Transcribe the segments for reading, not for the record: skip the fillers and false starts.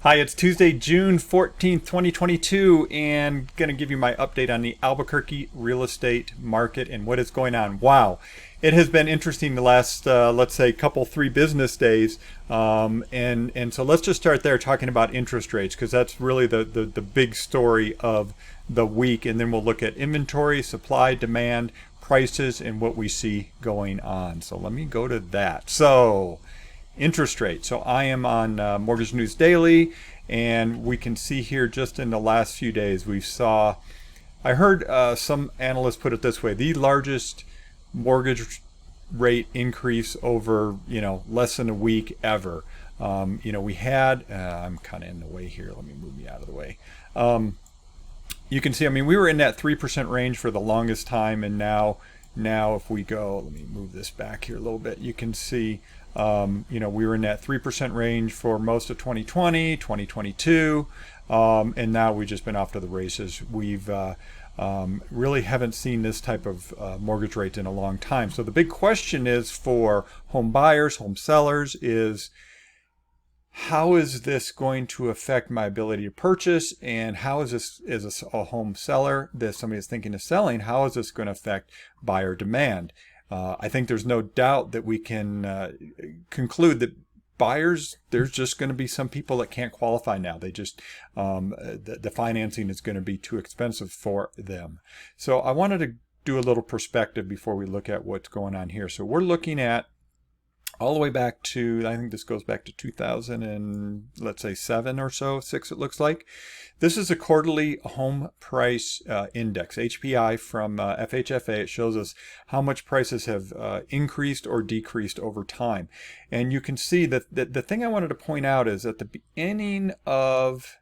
Hi, it's Tuesday, June 14th, 2022, and going to give you my update on the Albuquerque real estate market and what is going on. Wow, it has been interesting the last, let's say, three business days. And so let's just start there talking about interest rates because that's really the big story of the week. And then we'll look at inventory, supply, demand, prices, and what we see going on. So let me go to that. So interest rate. So I am on Mortgage News Daily, and we can see here just in the last few days I heard some analysts put it this way: the largest mortgage rate increase over less than a week ever. We had I'm kind of in the way here. Let me move me out of the way. You can see, we were in that 3% range for the longest time, and now if we go, let me move this back here a little bit, you can see we were in that 3% range for most of 2020, 2022, and now we've just been off to the races. We've really haven't seen this type of mortgage rate in a long time. So the big question is for home buyers, home sellers, is how is this going to affect my ability to purchase, and how is this, as a home seller, that somebody is thinking of selling, how is this going to affect buyer demand? I think there's no doubt that we can conclude that buyers, there's just going to be some people that can't qualify now. They just, the financing is going to be too expensive for them. So I wanted to do a little perspective before we look at what's going on here. So we're looking at all the way back to, I think this goes back to 2000 and let's say 7 or so, 6 it looks like. This is a quarterly home price index, HPI from FHFA. It shows us how much prices have increased or decreased over time. And you can see that the thing I wanted to point out is at the beginning of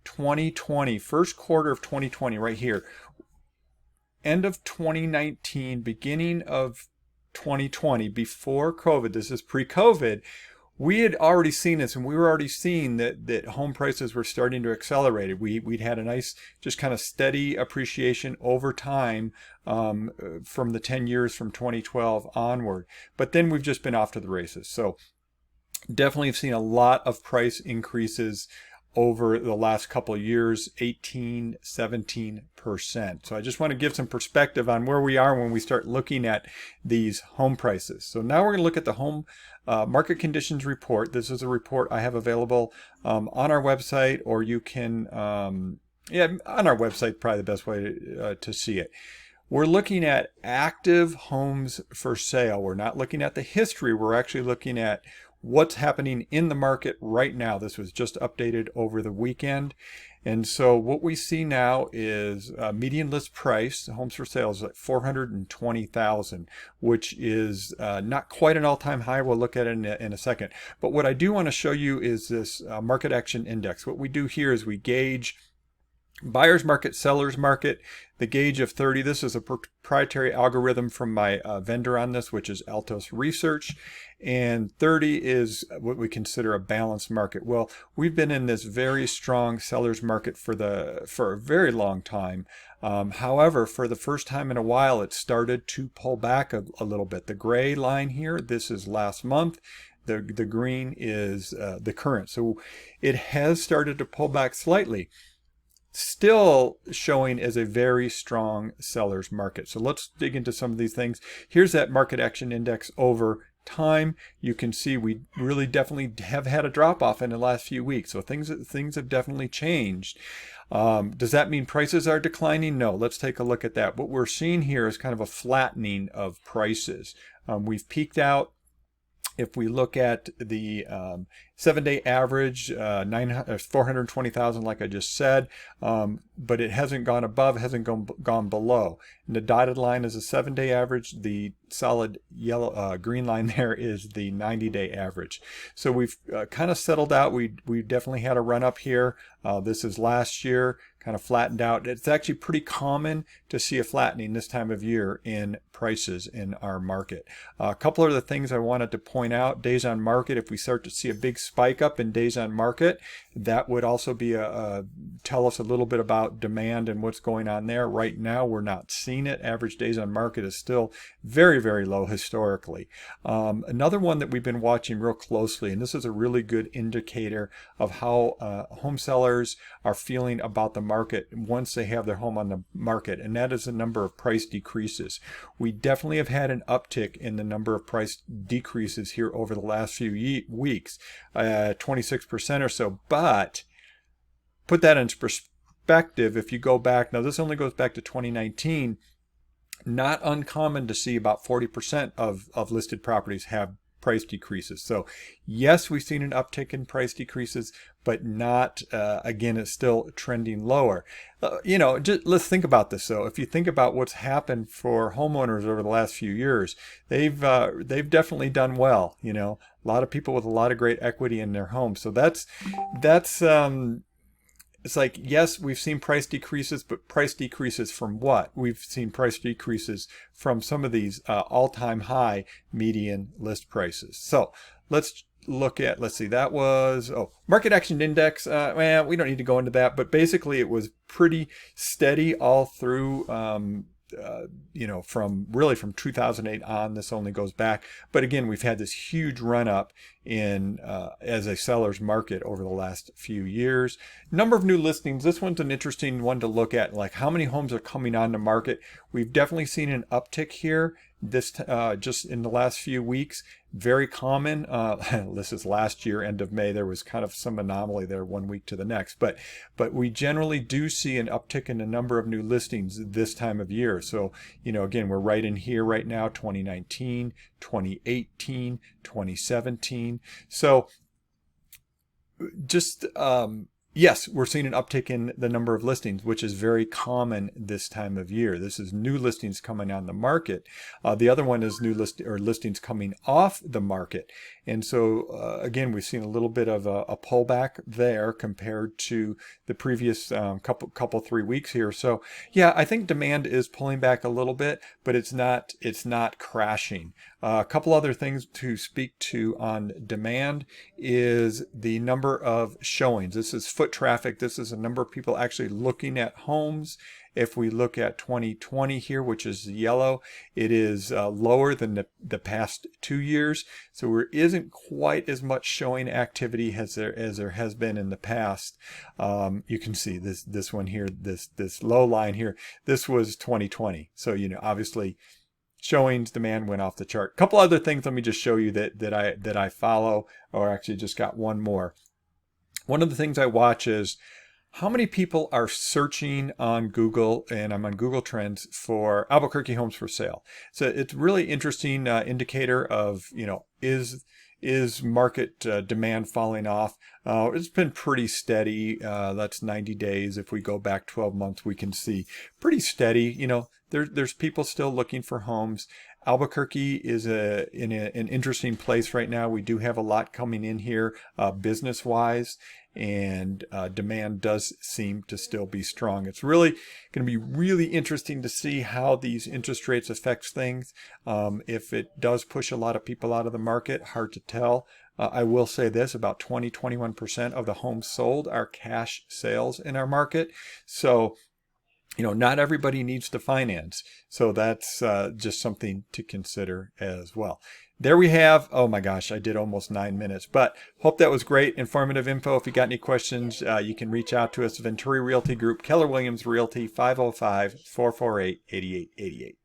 2020, first quarter of 2020 right here, end of 2019, beginning of 2020, before COVID, this is pre-COVID, we had already seen this, and we were already seeing that home prices were starting to accelerate. We'd had a nice, just kind of steady appreciation over time from the 10 years from 2012 onward. But then we've just been off to the races. So definitely have seen a lot of price increases over the last couple of years, 18, 17%. So I just want to give some perspective on where we are when we start looking at these home prices. So now we're going to look at the home market conditions report. This is a report I have available on our website, or you can, on our website, probably the best way to see it. We're looking at active homes for sale. We're not looking at the history. We're actually looking at what's happening in the market right now. This was just updated over the weekend. And so what we see now is median list price, homes for sale, is at $420,000, which is not quite an all-time high. We'll look at it in a second. But what I do want to show you is this market action index. What we do here is we gauge buyer's market, seller's market, the gauge of 30. This is a proprietary algorithm from my vendor on this, which is Altos Research. And 30 is what we consider a balanced market. Well, we've been in this very strong seller's market for a very long time. However, for the first time in a while, it started to pull back a little bit. The gray line here, this is last month. The green is the current. So it has started to pull back slightly. Still showing as a very strong seller's market. So let's dig into some of these things. Here's that market action index over time. You can see we really definitely have had a drop off in the last few weeks. So things have definitely changed. Does that mean prices are declining? No. Let's take a look at that. What we're seeing here is kind of a flattening of prices. We've peaked out. If we look at the 7-day average, 420,000, like I just said, but it hasn't gone above, hasn't gone below. And the dotted line is a 7-day average. The solid yellow, green line there is the 90-day average. So we've kind of settled out. We definitely had a run up here. This is last year, kind of flattened out. It's actually pretty common to see a flattening this time of year in prices in our market. A couple of the things I wanted to point out: days on market. If we start to see a big spike up in days on market, that would also be tell us a little bit about demand and what's going on there. Right now, we're not seeing it. Average days on market is still very, very, very low historically. Another one that we've been watching real closely, and this is a really good indicator of how home sellers are feeling about the market once they have their home on the market, and that is the number of price decreases. We definitely have had an uptick in the number of price decreases here over the last few weeks, 26% or so, but put that into perspective. If you go back, now this only goes back to 2019, not uncommon to see about 40% of listed properties have price decreases. So yes, we've seen an uptick in price decreases, but not, again, it's still trending lower. Let's think about this though. If you think about what's happened for homeowners over the last few years, they've definitely done well. A lot of people with a lot of great equity in their homes. So that's it's like, yes, we've seen price decreases, but price decreases from what? We've seen price decreases from some of these all-time high median list prices. So let's look at, let's see, that was, market action index. Well, we don't need to go into that, but basically it was pretty steady all through, from 2008 on. This only goes back, but again, we've had this huge run up in as a seller's market over the last few years. Number of new listings. This one's an interesting one to look at, like how many homes are coming on the market. We've definitely seen an uptick here this just in the last few weeks. Very common. This is last year, end of May. There was kind of some anomaly there one week to the next, but we generally do see an uptick in the number of new listings this time of year. So, again, we're right in here right now, 2019, 2018, 2017. So just, yes, we're seeing an uptick in the number of listings, which is very common this time of year. This is new listings coming on the market. The other one is listings coming off the market. And so, again, we've seen a little bit of a pullback there compared to the previous couple 3 weeks here. So, yeah, I think demand is pulling back a little bit, but it's not crashing. A couple other things to speak to on demand is the number of showings. This is foot traffic. This is a number of people actually looking at homes. If we look at 2020 here, which is yellow, it is lower than the past 2 years. So there isn't quite as much showing activity as there has been in the past. You can see this one here, this low line here. This was 2020. So obviously showings, demand went off the chart. A couple other things. Let me just show you that I follow, or actually just got one more. One of the things I watch is how many people are searching on Google, and I'm on Google Trends, for Albuquerque homes for sale. So it's really interesting indicator of, is market demand falling off? It's been pretty steady. That's 90 days. If we go back 12 months, we can see pretty steady. There's people still looking for homes. Albuquerque is in an interesting place right now. We do have a lot coming in here business-wise, and demand does seem to still be strong. It's really going to be really interesting to see how these interest rates affects things. If it does push a lot of people out of the market, hard to tell. I will say this, about 21% of the homes sold are cash sales in our market. So, not everybody needs to finance. So that's just something to consider as well. There we have, oh my gosh, I did almost 9 minutes, but hope that was great, informative info. If you got any questions, you can reach out to us, Venturi Realty Group, Keller Williams Realty, 505-448-8888.